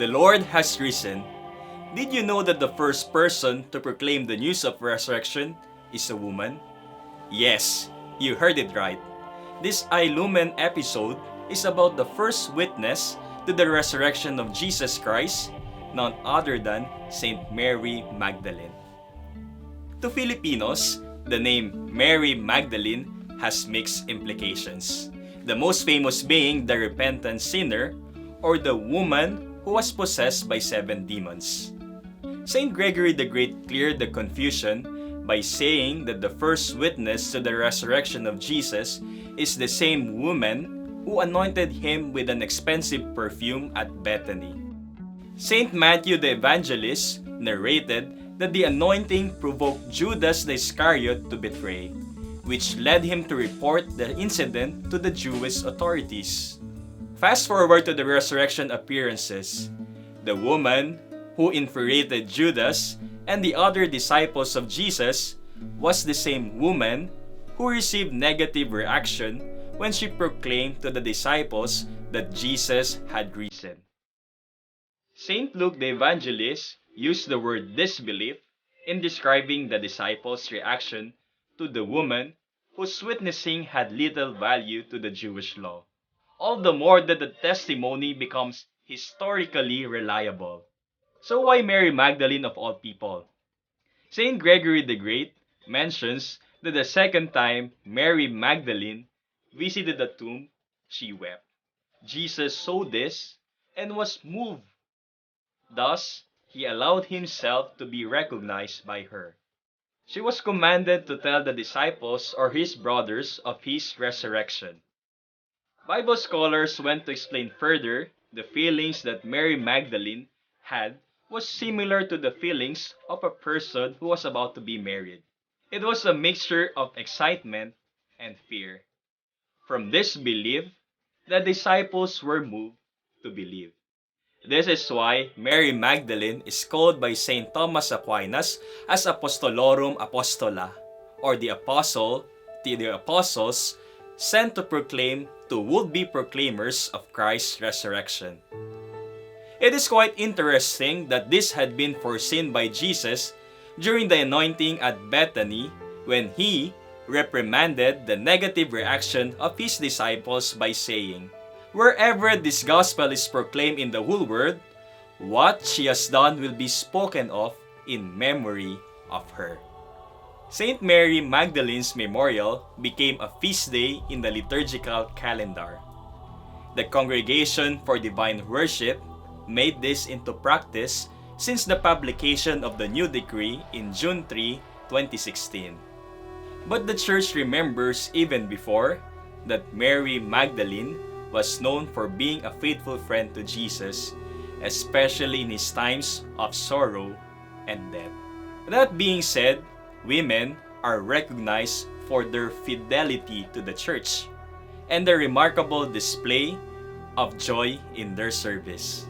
The Lord has risen. Did you know that the first person to proclaim the news of resurrection is a woman? Yes, you heard it right. This iLumen episode is about the first witness to the resurrection of Jesus Christ, none other than Saint Mary Magdalene. To Filipinos, the name Mary Magdalene has mixed implications. The most famous being the repentant sinner or the woman who was possessed by 7 demons. Saint Gregory the Great cleared the confusion by saying that the first witness to the resurrection of Jesus is the same woman who anointed him with an expensive perfume at Bethany. Saint Matthew the Evangelist narrated that the anointing provoked Judas the Iscariot to betray, which led him to report the incident to the Jewish authorities. Fast forward to the resurrection appearances. The woman who infuriated Judas and the other disciples of Jesus was the same woman who received negative reaction when she proclaimed to the disciples that Jesus had risen. Saint Luke the Evangelist used the word disbelief in describing the disciples' reaction to the woman whose witnessing had little value to the Jewish law. All the more that the testimony becomes historically reliable. So why Mary Magdalene of all people? Saint Gregory the Great mentions that the second time Mary Magdalene visited the tomb, she wept. Jesus saw this and was moved. Thus, he allowed himself to be recognized by her. She was commanded to tell the disciples or his brothers of his resurrection. Bible scholars went to explain further the feelings that Mary Magdalene had was similar to the feelings of a person who was about to be married. It was a mixture of excitement and fear. From this belief, the disciples were moved to believe. This is why Mary Magdalene is called by St. Thomas Aquinas as Apostolorum Apostola, or the apostle to the apostles sent to proclaim to would-be proclaimers of Christ's resurrection. It is quite interesting that this had been foreseen by Jesus during the anointing at Bethany when he reprimanded the negative reaction of his disciples by saying, "Wherever this gospel is proclaimed in the whole world, what she has done will be spoken of in memory of her." Saint Mary Magdalene's memorial became a feast day in the liturgical calendar. The Congregation for Divine Worship made this into practice since the publication of the new decree in June 3, 2016. But the Church remembers even before that Mary Magdalene was known for being a faithful friend to Jesus, especially in his times of sorrow and death. That being said, women are recognized for their fidelity to the Church and their remarkable display of joy in their service.